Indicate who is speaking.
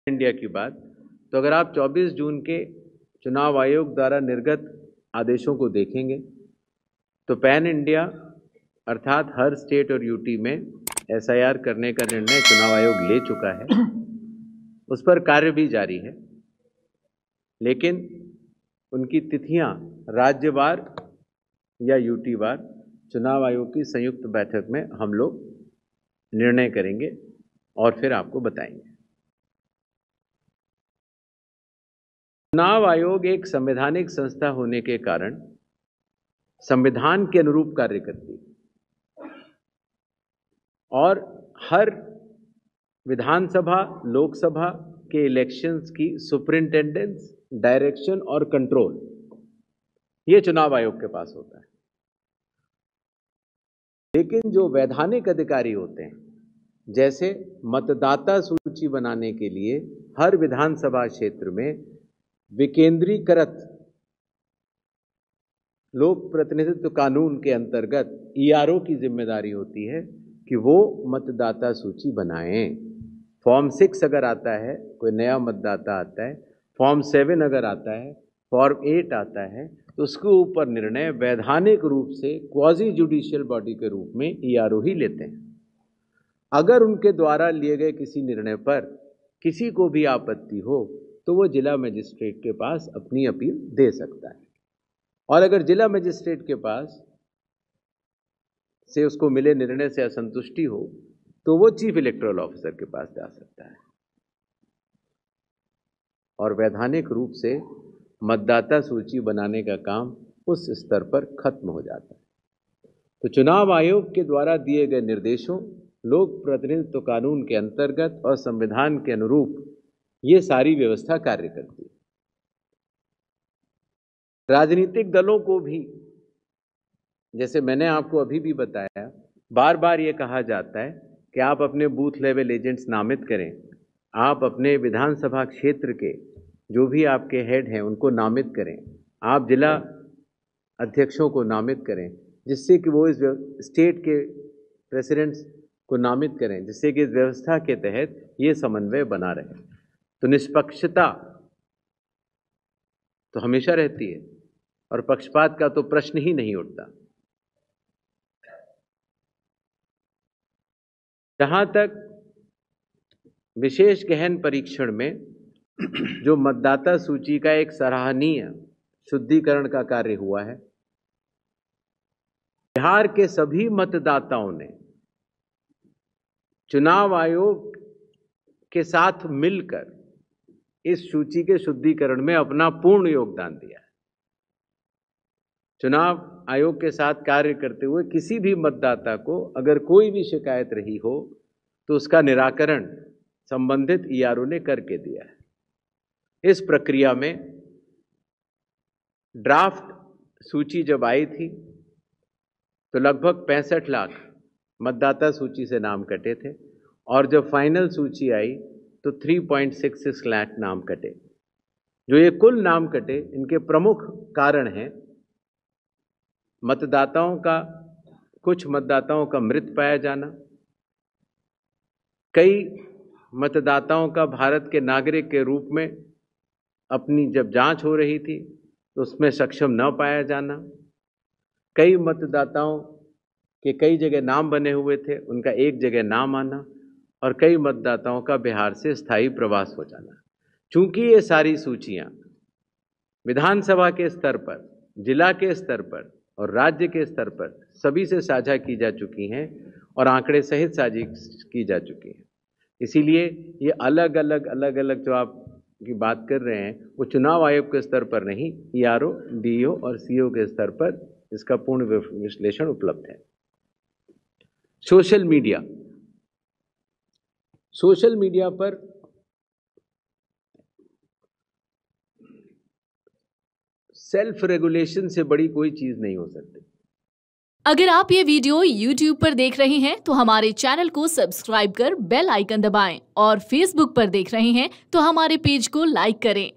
Speaker 1: India की बात, तो अगर आप 24 जून के चुनाव आयोग द्वारा निर्गत आदेशों को देखेंगे तो पैन इंडिया अर्थात हर स्टेट और यूटी में एसआईआर करने का निर्णय चुनाव आयोग ले चुका है। उस पर कार्य भी जारी है, लेकिन उनकी तिथियां राज्यवार या यूटीवार चुनाव आयोग की संयुक्त बैठक में हम लोग निर्णय करेंगे और फिर आपको बताएंगे। चुनाव आयोग एक संवैधानिक संस्था होने के कारण संविधान के अनुरूप कार्य करती है और हर विधानसभा, लोकसभा के इलेक्शंस की सुपरिंटेंडेंस, डायरेक्शन और कंट्रोल ये चुनाव आयोग के पास होता है। लेकिन जो वैधानिक अधिकारी होते हैं, जैसे मतदाता सूची बनाने के लिए हर विधानसभा क्षेत्र में विकेंद्रीकृत लोक प्रतिनिधित्व कानून के अंतर्गत ईआरओ की जिम्मेदारी होती है कि वो मतदाता सूची बनाएं। फॉर्म 6 अगर आता है, कोई नया मतदाता आता है, फॉर्म 7 अगर आता है, फॉर्म 8 आता है, तो उसके ऊपर निर्णय वैधानिक रूप से क्वाजी जुडिशियल बॉडी के रूप में ईआरओ ही लेते हैं। अगर उनके द्वारा लिए गए किसी निर्णय पर किसी को भी आपत्ति हो तो वो जिला मजिस्ट्रेट के पास अपनी अपील दे सकता है, और अगर जिला मजिस्ट्रेट के पास से उसको मिले निर्णय से असंतुष्टि हो तो वो चीफ इलेक्टोरल ऑफिसर के पास जा सकता है और वैधानिक रूप से मतदाता सूची बनाने का काम उस स्तर पर खत्म हो जाता है। तो चुनाव आयोग के द्वारा दिए गए निर्देशों, लोक प्रतिनिधित्व कानून के अंतर्गत और संविधान के अनुरूप ये सारी व्यवस्था कार्य करती है। राजनीतिक दलों को भी, जैसे मैंने आपको अभी भी बताया, बार बार ये कहा जाता है कि आप अपने बूथ लेवल एजेंट्स नामित करें, आप अपने विधानसभा क्षेत्र के जो भी आपके हेड हैं उनको नामित करें, आप जिला अध्यक्षों को नामित करें, जिससे कि वो इस स्टेट के प्रेसिडेंट्स को नामित करें, जिससे कि इस व्यवस्था के तहत ये समन्वय बना रहे। तो निष्पक्षता तो हमेशा रहती है और पक्षपात का तो प्रश्न ही नहीं उठता। जहां तक विशेष गहन परीक्षण में जो मतदाता सूची का एक सराहनीय शुद्धिकरण का कार्य हुआ है, बिहार के सभी मतदाताओं ने चुनाव आयोग के साथ मिलकर इस सूची के शुद्धिकरण में अपना पूर्ण योगदान दिया है। चुनाव आयोग के साथ कार्य करते हुए किसी भी मतदाता को अगर कोई भी शिकायत रही हो तो उसका निराकरण संबंधित ईआरओ ने करके दिया है। इस प्रक्रिया में ड्राफ्ट सूची जब आई थी तो लगभग 65 लाख मतदाता सूची से नाम कटे थे, और जब फाइनल सूची आई तो 3.66 लाख नाम कटे। जो ये कुल नाम कटे, इनके प्रमुख कारण हैं कुछ मतदाताओं का मृत पाया जाना, कई मतदाताओं का भारत के नागरिक के रूप में अपनी जब जांच हो रही थी तो उसमें सक्षम न पाया जाना, कई मतदाताओं के कई जगह नाम बने हुए थे, उनका एक जगह नाम आना, और कई मतदाताओं का बिहार से स्थायी प्रवास हो जाना। चूंकि ये सारी सूचियां विधानसभा के स्तर पर, जिला के स्तर पर और राज्य के स्तर पर सभी से साझा की जा चुकी हैं और आंकड़े सहित साझी की जा चुकी हैं, इसीलिए ये अलग अलग जो आप की बात कर रहे हैं वो चुनाव आयोग के स्तर पर नहीं, ईआरओ, डीईओ और सीओ के स्तर पर इसका पूर्ण विश्लेषण उपलब्ध है। सोशल मीडिया पर सेल्फ रेगुलेशन से बड़ी कोई चीज नहीं हो सकती।
Speaker 2: अगर आप ये वीडियो YouTube पर देख रहे हैं तो हमारे चैनल को सब्सक्राइब कर बेल आइकन दबाएं, और Facebook पर देख रहे हैं तो हमारे पेज को लाइक करें।